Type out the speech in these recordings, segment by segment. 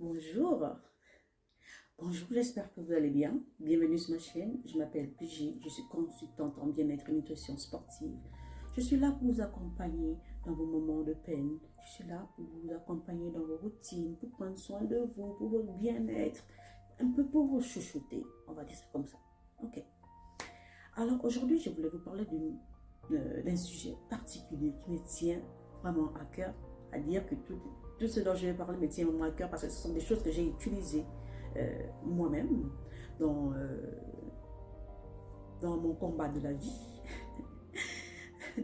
Bonjour, bonjour, j'espère que vous allez bien. Bienvenue sur ma chaîne, je m'appelle PJ, je suis consultante en bien-être et nutrition sportive. Je suis là pour vous accompagner dans vos moments de peine. Je suis là pour vous accompagner dans vos routines, pour prendre soin de vous, pour votre bien-être, un peu pour vous chouchouter. On va dire ça comme ça. Ok. Alors aujourd'hui, je voulais vous parler d'un sujet particulier qui me tient vraiment à cœur. À dire que tout ce dont je vais parler me tient vraiment à cœur parce que ce sont des choses que j'ai utilisées moi-même dans, dans mon combat de la vie,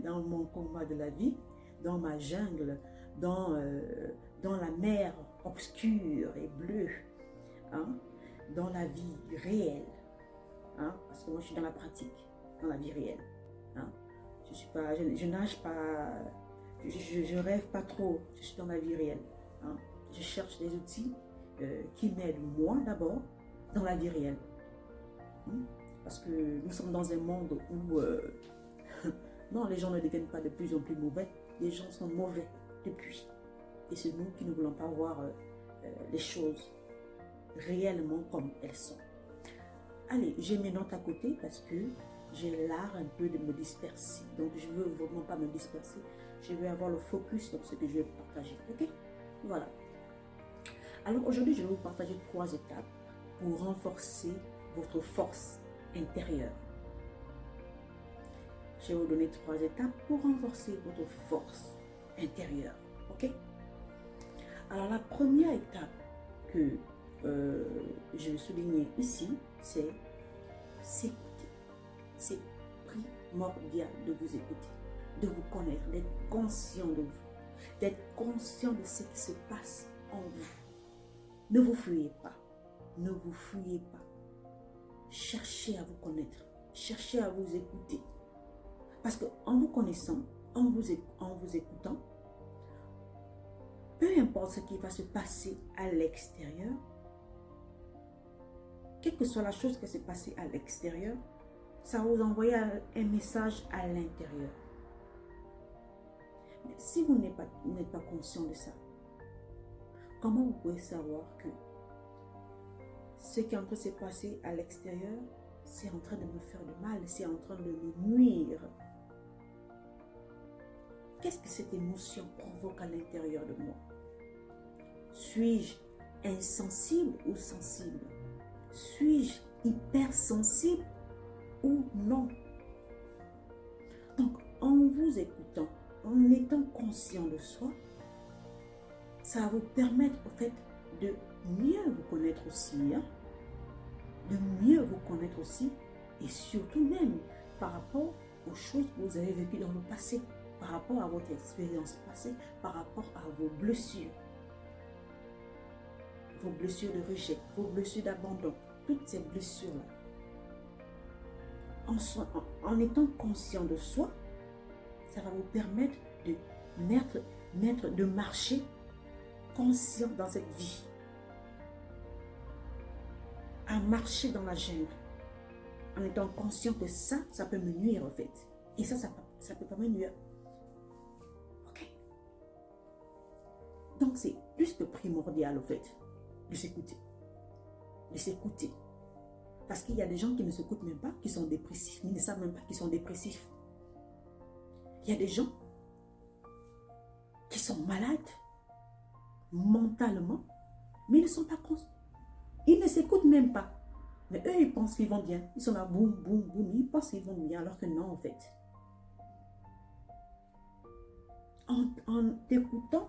dans mon combat de la vie, dans ma jungle, dans la mer obscure et bleue, hein, dans la vie réelle. Hein, parce que moi je suis dans la pratique, dans la vie réelle. Hein. Je nage pas, je rêve pas trop, je suis dans la vie réelle. Hein. Je cherche des outils qui m'aident moi d'abord dans la vie réelle. Hein. Parce que nous sommes dans un monde où non, les gens ne deviennent pas de plus en plus mauvais, les gens sont mauvais depuis. Et c'est nous qui ne voulons pas voir les choses réellement comme elles sont. Allez, j'ai mes notes à côté parce que j'ai l'art un peu de me disperser. Donc, je ne veux vraiment pas me disperser. Je veux avoir le focus sur ce que je vais partager. Ok? Voilà. Alors, aujourd'hui, je vais vous partager 3 étapes pour renforcer votre force intérieure. Je vais vous donner 3 étapes pour renforcer votre force intérieure. Ok? Alors, la première étape que je vais souligner ici, c'est s'écouter. C'est primordial de vous écouter, de vous connaître, d'être conscient de vous, d'être conscient de ce qui se passe en vous. Ne vous fuyez pas, ne vous fuyez pas. Cherchez à vous connaître, cherchez à vous écouter. Parce qu'en vous connaissant, en vous écoutant, peu importe ce qui va se passer à l'extérieur, quelle que soit la chose qui s'est passée à l'extérieur, ça va vous envoyer un message à l'intérieur. Mais si vous n'êtes pas conscient de ça, comment vous pouvez savoir que ce qui est en train de se passer à l'extérieur, c'est en train de me faire du mal, c'est en train de me nuire? Qu'est-ce que cette émotion provoque à l'intérieur de moi? Suis-je insensible ou sensible? Suis-je hypersensible ou non? Donc, en vous écoutant, en étant conscient de soi, ça va vous permettre au fait de mieux vous connaître aussi, hein? De mieux vous connaître aussi, et surtout même par rapport aux choses que vous avez vécues dans le passé, par rapport à votre expérience passée, par rapport à vos blessures de rejet, vos blessures d'abandon, toutes ces blessures-là. En étant conscient de soi, ça va vous permettre de marcher conscient dans cette vie, à marcher dans la jungle, en étant conscient que ça peut me nuire en fait. Et ça peut pas me nuire. Ok. Donc c'est plus que primordial en fait, de s'écouter. De s'écouter. Parce qu'il y a des gens qui ne s'écoutent même pas, qui sont dépressifs, ils ne savent même pas qu'ils sont dépressifs. Il y a des gens qui sont malades mentalement, mais ils ne sont pas conscients. Ils ne s'écoutent même pas. Mais eux, ils pensent qu'ils vont bien. Ils sont là, boum, boum, boum. Ils pensent qu'ils vont bien, alors que non, en fait. En t'écoutant,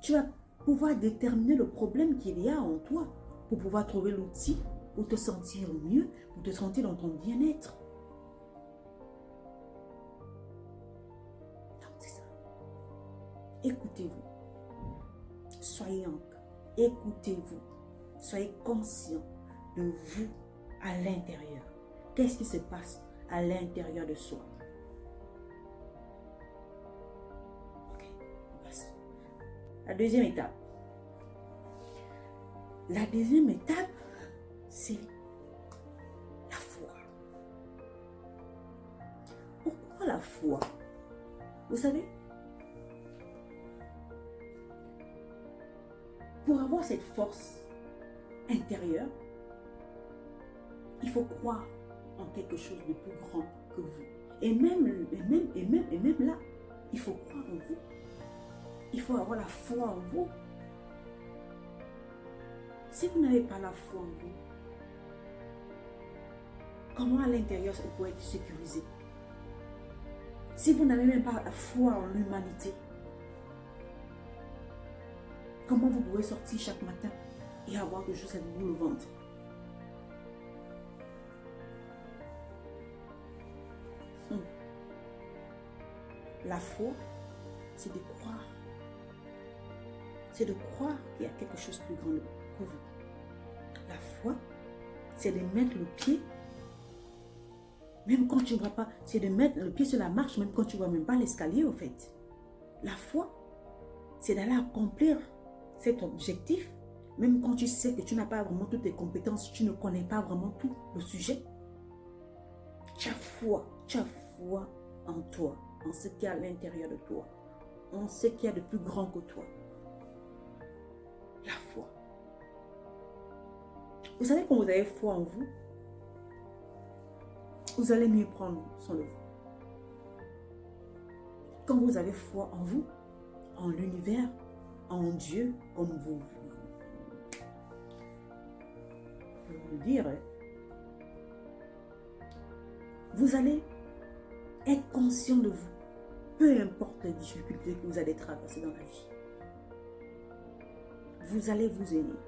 tu vas pouvoir déterminer le problème qu'il y a en toi pour pouvoir trouver l'outil pour te sentir mieux, pour te sentir dans ton bien-être. Donc, c'est ça. Écoutez-vous. Soyez en paix. Écoutez-vous. Soyez conscient de vous à l'intérieur. Qu'est-ce qui se passe à l'intérieur de soi? Ok, on passe. La deuxième étape. La deuxième étape, c'est la foi. Pourquoi la foi? Vous savez, pour avoir cette force intérieure, il faut croire en quelque chose de plus grand que vous. Et même là, il faut croire en vous. Il faut avoir la foi en vous. Si vous n'avez pas la foi en vous, comment à l'intérieur vous pouvez être sécurisé? Si vous n'avez même pas la foi en l'humanité, comment vous pouvez sortir chaque matin et avoir toujours cette boule au ventre? La foi, c'est de croire. C'est de croire qu'il y a quelque chose de plus grand que vous. La foi, c'est de mettre le pied, même quand tu ne vois pas, c'est de mettre le pied sur la marche, même quand tu ne vois même pas l'escalier, au fait. La foi, c'est d'aller accomplir cet objectif, même quand tu sais que tu n'as pas vraiment toutes les compétences, tu ne connais pas vraiment tout le sujet. Tu as foi en toi, en ce qu'il y a à l'intérieur de toi, en ce qu'il y a de plus grand que toi. La foi. Vous savez, quand vous avez foi en vous, vous allez mieux prendre soin de vous. Quand vous avez foi en vous, en l'univers, en Dieu, comme vous le dire, vous allez être conscient de vous, peu importe les difficultés que vous allez traverser dans la vie. Vous allez vous aimer.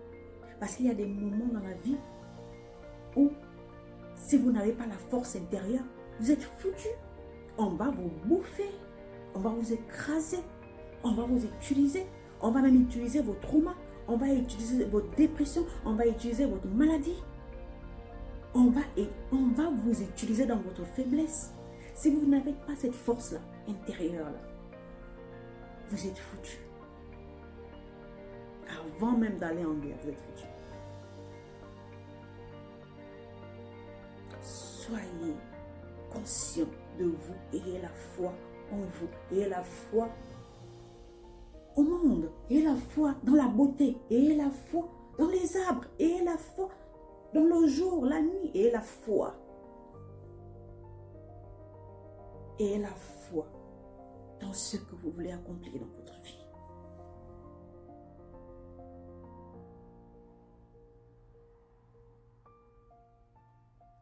Parce qu'il y a des moments dans la vie où, si vous n'avez pas la force intérieure, vous êtes foutu. On va vous bouffer, on va vous écraser, on va vous utiliser, on va même utiliser vos traumas, on va utiliser votre dépression, on va utiliser votre maladie. On va vous utiliser dans votre faiblesse. Si vous n'avez pas cette force-là, intérieure-là, vous êtes foutu. Avant même d'aller en guerre, vous êtes foutu. Soyez conscient de vous, ayez la foi en vous, ayez la foi au monde, ayez la foi dans la beauté, ayez la foi dans les arbres, ayez la foi dans le jour, la nuit, ayez la foi. Ayez la foi dans ce que vous voulez accomplir dans votre vie.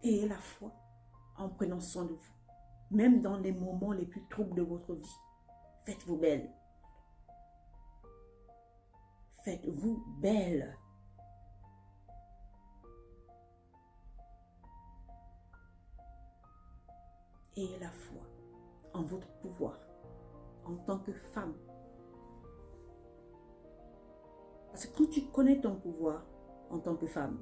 Ayez la foi en prenant soin de vous. Même dans les moments les plus troubles de votre vie. Faites-vous belle. Faites-vous belle. Ayez la foi en votre pouvoir en tant que femme. Parce que quand tu connais ton pouvoir en tant que femme,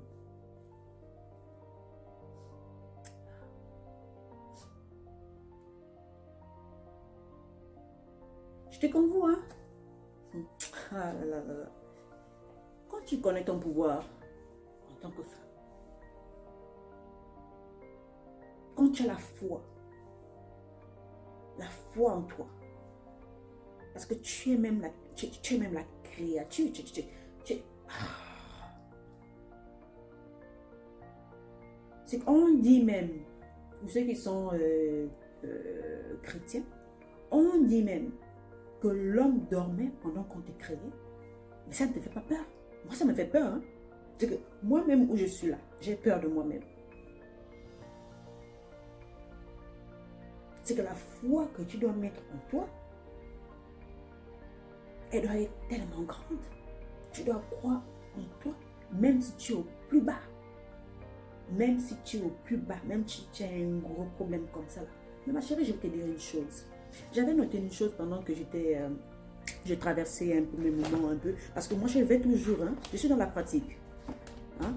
j'étais comme vous, hein? Ah là là là là. Quand tu connais ton pouvoir en tant que femme, quand tu as la foi en toi, parce que tu es même la créature, c'est qu'on dit même, pour ceux qui sont chrétiens, on dit même que l'homme dormait pendant qu'on t'est créé, mais ça ne te fait pas peur. Moi, ça me fait peur. Hein? C'est que moi-même où je suis là, j'ai peur de moi-même. C'est que la foi que tu dois mettre en toi, elle doit être tellement grande. Tu dois croire en toi, même si tu es au plus bas. Même si tu es au plus bas, même si tu as un gros problème comme ça. Là. Mais ma chérie, je vais te dire une chose. J'avais noté une chose pendant que j'ai traversé un peu mes moments un peu. Parce que moi, je vais toujours, hein, je suis dans la pratique. Hein?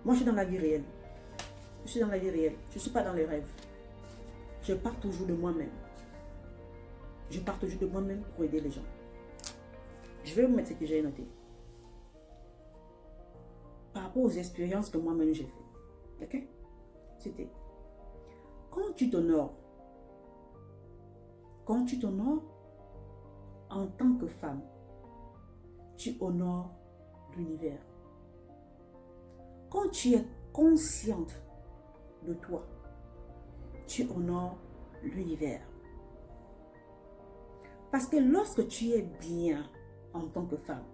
Moi, je suis dans la vie réelle. Je suis dans la vie réelle. Je ne suis pas dans les rêves. Je pars toujours de moi-même. Je pars toujours de moi-même pour aider les gens. Je vais vous mettre ce que j'ai noté. Par rapport aux expériences que moi-même j'ai faites. Ok? C'était. Quand tu t'honores en tant que femme, tu honores l'univers. Quand tu es consciente de toi, tu honores l'univers. Parce que lorsque tu es bien en tant que femme,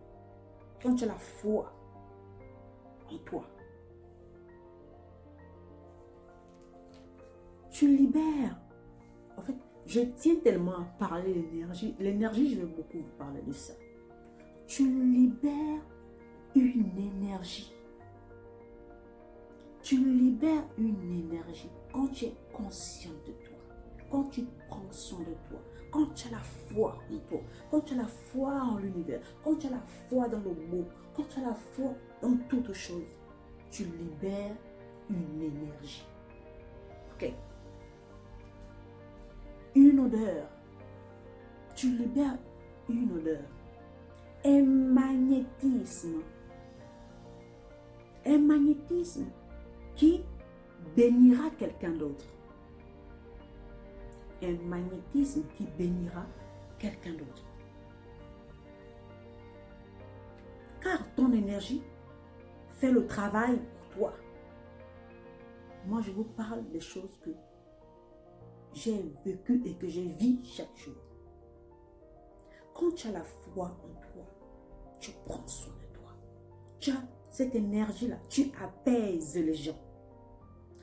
quand tu as la foi en toi, tu libères. En fait, je tiens tellement à parler de l'énergie. L'énergie, je vais beaucoup vous parler de ça. Tu libères une énergie. Tu libères une énergie quand tu es conscient de toi, quand tu prends soin de toi, quand tu as la foi en toi, quand tu as la foi en l'univers, quand tu as la foi dans le mot, quand tu as la foi dans toutes choses, tu libères une énergie. Ok. Une odeur. Tu libères une odeur. Un magnétisme. Un magnétisme qui bénira quelqu'un d'autre. Un magnétisme qui bénira quelqu'un d'autre. Car ton énergie fait le travail pour toi. Moi, je vous parle des choses que j'ai vécues et que je vis chaque jour. Quand tu as la foi en toi, tu prends soin de toi. Tu as cette énergie-là, tu apaises les gens.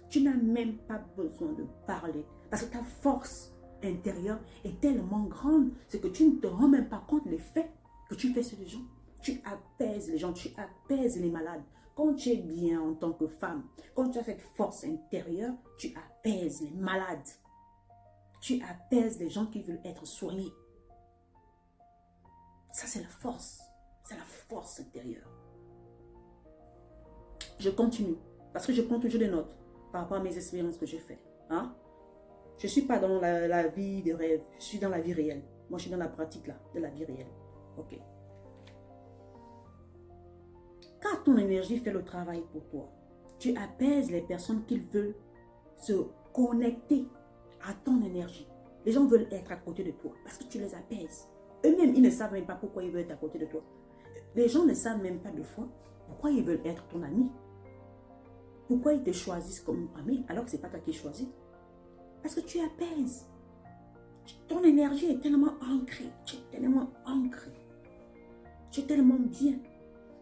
Tu n'as même pas besoin de parler parce que ta force intérieure est tellement grande, c'est que tu ne te rends même pas compte des faits que tu fais sur les gens. Tu apaises les gens, tu apaises les malades. Quand tu es bien en tant que femme, quand tu as cette force intérieure, tu apaises les malades. Tu apaises les gens qui veulent être soignés. Ça, c'est la force. C'est la force intérieure. Je continue parce que je prends toujours des notes par rapport à mes expériences que j'ai faites. Hein? Je ne suis pas dans la vie de rêve, je suis dans la vie réelle. Moi, je suis dans la pratique là, de la vie réelle. Ok. Quand ton énergie fait le travail pour toi, tu apaises les personnes qui veulent se connecter à ton énergie. Les gens veulent être à côté de toi parce que tu les apaises. Eux-mêmes, ils ne savent même pas pourquoi ils veulent être à côté de toi. Les gens ne savent même pas de fois pourquoi ils veulent être ton ami. Pourquoi ils te choisissent comme ami alors que ce n'est pas toi qui choisis. Parce que tu apaises. Ton énergie est tellement ancrée. Tu es tellement ancré. Tu es tellement bien.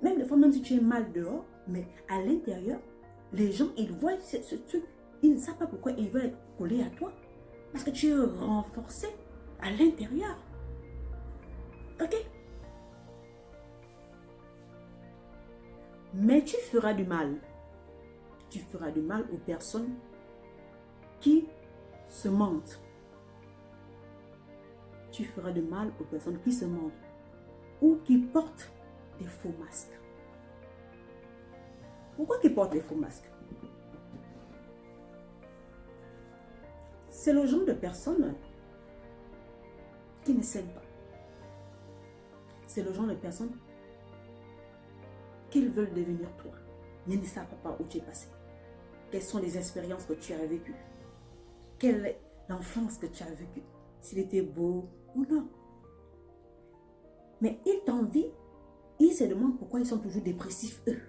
Même des fois, même si tu es mal dehors, mais à l'intérieur, les gens, ils voient ce truc. Ils ne savent pas pourquoi ils veulent être collés à toi. Parce que tu es renforcé à l'intérieur. Ok? Mais tu feras du mal. Tu feras du mal aux personnes qui se mentent. Tu feras du mal aux personnes qui se mentent ou qui portent des faux masques. Pourquoi ils portent des faux masques? C'est le genre de personnes qui ne s'aiment pas. C'est le genre de personnes qui veulent devenir toi, mais ne savent pas où tu es passé. Quelles sont les expériences que tu as vécues? Quelle est l'enfance que tu as vécue? S'il était beau ou non. Mais ils t'envient, ils se demandent pourquoi ils sont toujours dépressifs, eux.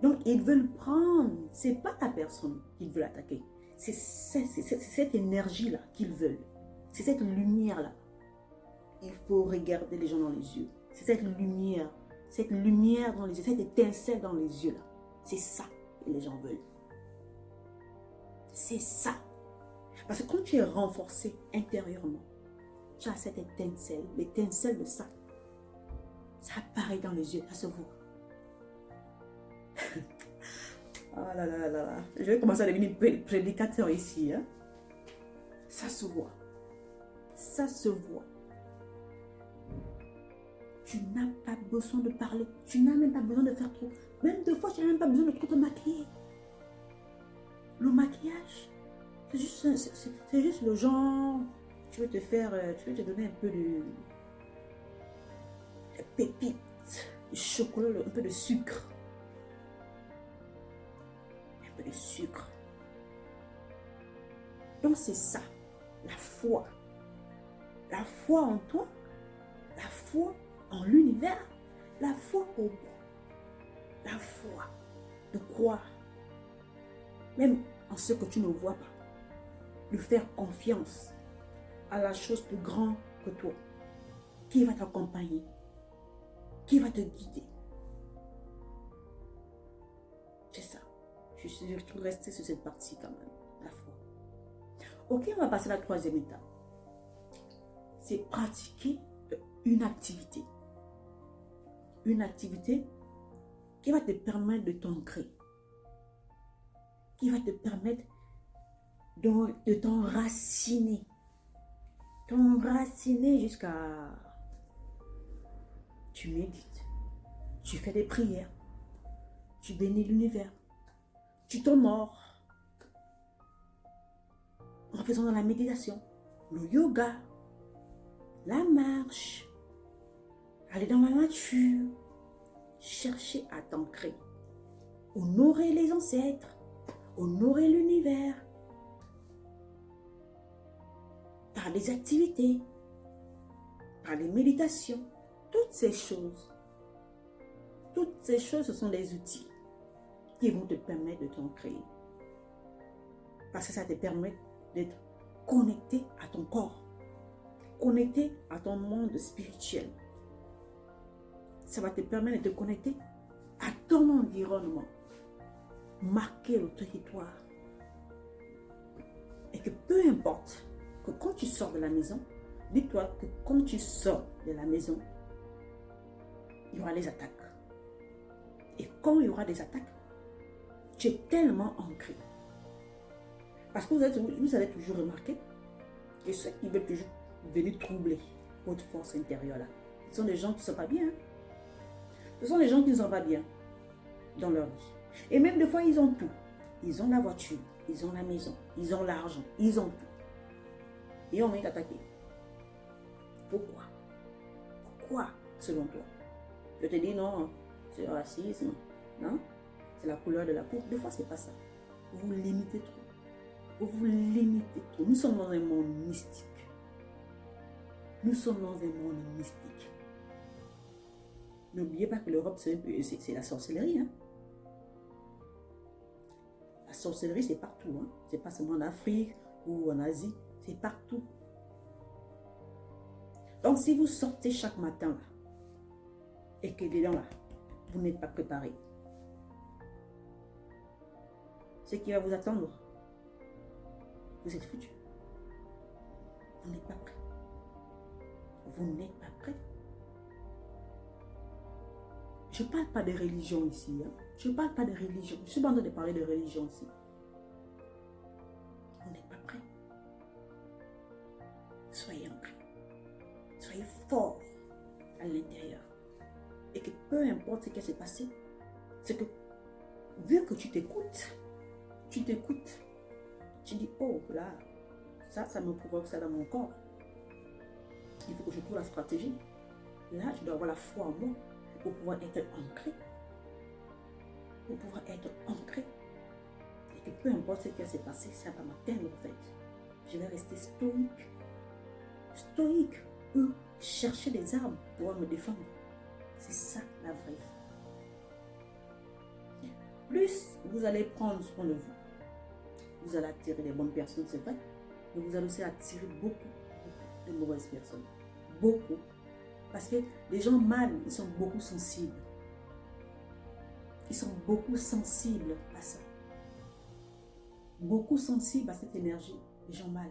Donc, ils veulent prendre, ce n'est pas ta personne qu'ils veulent attaquer. C'est cette énergie-là qu'ils veulent. C'est cette lumière-là. Il faut regarder les gens dans les yeux. C'est cette lumière dans les yeux, cette étincelle dans les yeux-là. C'est ça que les gens veulent. C'est ça. Parce que quand tu es renforcé intérieurement, tu as cette étincelle, l'étincelle de ça. Ça apparaît dans les yeux, ça se voit. Ah là là là là. Je vais commencer à devenir prédicateur ici. Hein? Ça se voit. Ça se voit. Tu n'as pas besoin de parler. Tu n'as même pas besoin de faire trop. Même deux fois, tu n'as même pas besoin de trop te maquiller. Le maquillage, c'est juste le genre. Tu veux te donner un peu de pépites, de chocolat, un peu de sucre. Un peu de sucre. Donc c'est ça, la foi. La foi en toi, la foi en l'univers, La foi au bout. La foi. De croire. Même en ce que tu ne vois pas. De faire confiance à la chose plus grande que toi. Qui va t'accompagner. Qui va te guider. C'est ça. Je suis surtout restée sur cette partie quand même. La foi. Ok, on va passer à la troisième étape. C'est pratiquer une activité. Une activité qui va te permettre de t'ancrer. Qui va te permettre de t'enraciner. T'enraciner jusqu'à... Tu médites. Tu fais des prières. Tu bénis l'univers. Tu t'honores. En faisant de la méditation, le yoga, la marche, aller dans la nature, chercher à t'ancrer, honorer les ancêtres, honorer l'univers, par des activités, par des méditations, toutes ces choses, ce sont des outils qui vont te permettre de t'ancrer. Parce que ça te permet d'être connecté à ton corps, connecté à ton monde spirituel. Ça va te permettre de te connecter à ton environnement, marquer le territoire. Et que peu importe que quand tu sors de la maison, dis-toi que quand tu sors de la maison, il y aura les attaques. Et quand il y aura des attaques, tu es tellement ancré. Parce que vous avez toujours remarqué que ceux qui veulent toujours venir troubler votre force intérieure là, ce sont des gens qui ne sont pas bien. Ce sont des gens qui ne sont pas bien dans leur vie. Et même des fois, ils ont tout. Ils ont la voiture, ils ont la maison, ils ont l'argent, ils ont tout. Et on vient t'attaquer. Pourquoi? Pourquoi, selon toi? Je te dis non, c'est le racisme, non? C'est la couleur de la peau. Des fois, c'est pas ça. Vous vous limitez trop. Vous vous limitez trop. Nous sommes dans un monde mystique. Nous sommes dans un monde mystique. N'oubliez pas que l'Europe, c'est la sorcellerie. Hein? La sorcellerie, c'est partout. Hein? C'est pas seulement en Afrique ou en Asie. C'est partout. Donc, si vous sortez chaque matin, là, et que dedans, là, vous n'êtes pas préparé, ce qui va vous attendre, vous êtes foutu. Vous n'êtes pas prêt. Vous n'êtes pas prêt. Je ne parle pas de religion ici. Hein. Je ne parle pas de religion. Je ne suis pas en train de parler de religion ici. Vous n'êtes pas prêt. Soyez ancrés. Soyez forts à l'intérieur. Et que peu importe ce qui s'est passé, c'est que vu que tu t'écoutes, tu dis, oh là, ça me provoque ça dans mon corps. Il faut que je trouve la stratégie. Là, je dois avoir la foi en moi pour pouvoir être ancré. Pour pouvoir être ancré. Et que peu importe ce qui s'est passé, ça va m'atteindre en fait. Je vais rester stoïque. Stoïque. Eux, chercher des armes pour me défendre. C'est ça la vraie vie. Plus vous allez prendre soin de vous, vous allez attirer des bonnes personnes, c'est vrai, mais vous allez aussi attirer beaucoup de mauvaises personnes. Beaucoup. Parce que les gens mal, ils sont beaucoup sensibles. Ils sont beaucoup sensibles à ça. Beaucoup sensibles à cette énergie, les gens mal.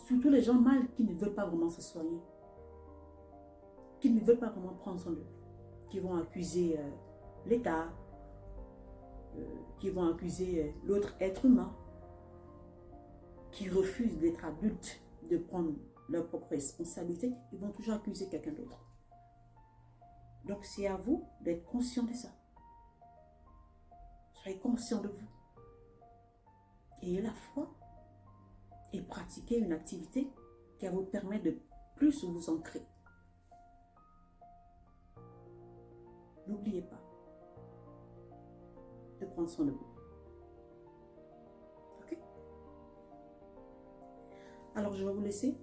Surtout les gens mal qui ne veulent pas vraiment se soigner. Qui ne veulent pas vraiment prendre soin d'eux. Qui vont accuser l'État. Qui vont accuser l'autre être humain. Qui refusent d'être adultes, de prendre leur propre responsabilité. Ils vont toujours accuser quelqu'un d'autre. Donc c'est à vous d'être conscient de ça. Soyez conscient de vous. Ayez la foi et pratiquez une activité qui va vous permettre de plus vous ancrer. N'oubliez pas de prendre soin de vous. Ok? Alors je vais vous laisser.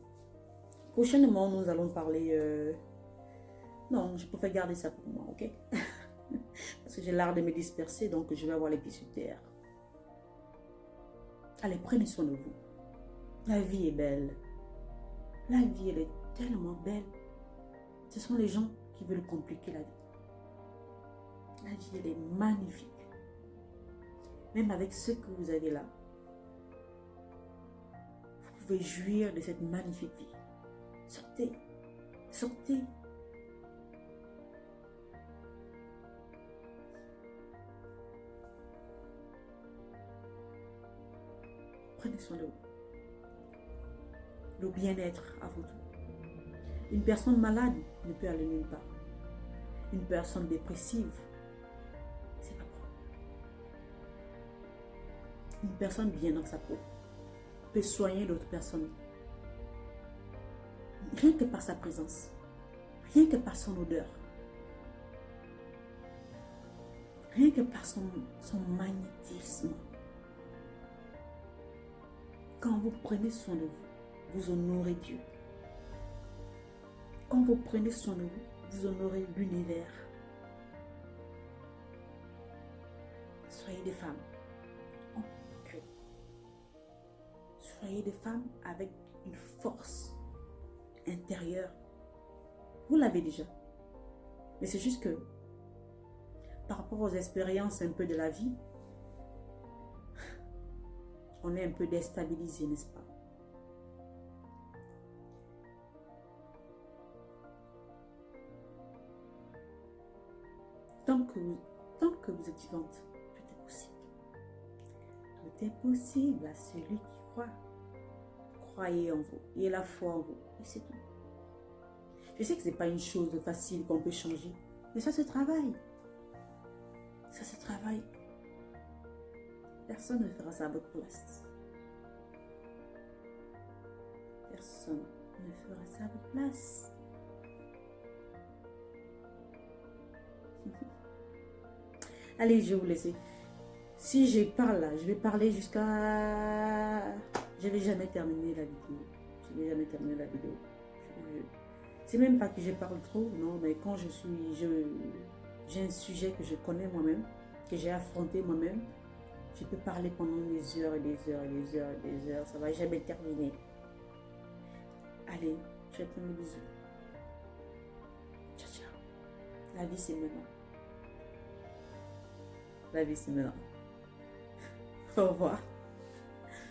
Prochainement, nous allons parler Non, je préfère garder ça pour moi, ok? Parce que j'ai l'art de me disperser, donc je vais avoir les pieds sur terre. Allez, prenez soin de vous. La vie est belle. La vie, elle est tellement belle. Ce sont les gens qui veulent compliquer la vie. La vie, elle est magnifique. Même avec ce que vous avez là, vous pouvez jouir de cette magnifique vie. Sortez. Sortez. Prenez soin de vous. Le bien-être avant tout. Une personne malade ne peut aller nulle part. Une personne dépressive, c'est pas bon. Une personne bien dans sa peau peut soigner l'autre personne. Rien que par sa présence. Rien que par son odeur. Rien que par son magnétisme. Quand vous prenez soin de vous, vous honorez Dieu. Quand vous prenez soin de vous, vous honorez l'univers. Soyez des femmes ancrées. Soyez des femmes avec une force intérieure. Vous l'avez déjà. Mais c'est juste que, par rapport aux expériences un peu de la vie, on est un peu déstabilisé, n'est-ce pas? Tant que vous êtes vivante, tout est possible. Tout est possible à celui qui croit. Croyez en vous. Ayez la foi en vous. Et c'est tout. Je sais que ce n'est pas une chose facile qu'on peut changer. Mais ça se travaille. Ça se travaille. Personne ne fera ça à votre place. Personne ne fera ça à votre place. Allez, je vais vous laisser. Si je parle là, je vais parler jusqu'à... Je ne vais jamais terminer la vidéo. Je ne vais jamais terminer la vidéo. C'est même pas que je parle trop, non, mais quand j'ai un sujet que je connais moi-même, que j'ai affronté moi-même, je peux parler pendant des heures et des heures et des heures et des heures. Ça ne va jamais terminer. Allez, je vais prendre le bisou. Ciao, ciao. La vie, c'est maintenant. La vie, c'est maintenant. Au revoir.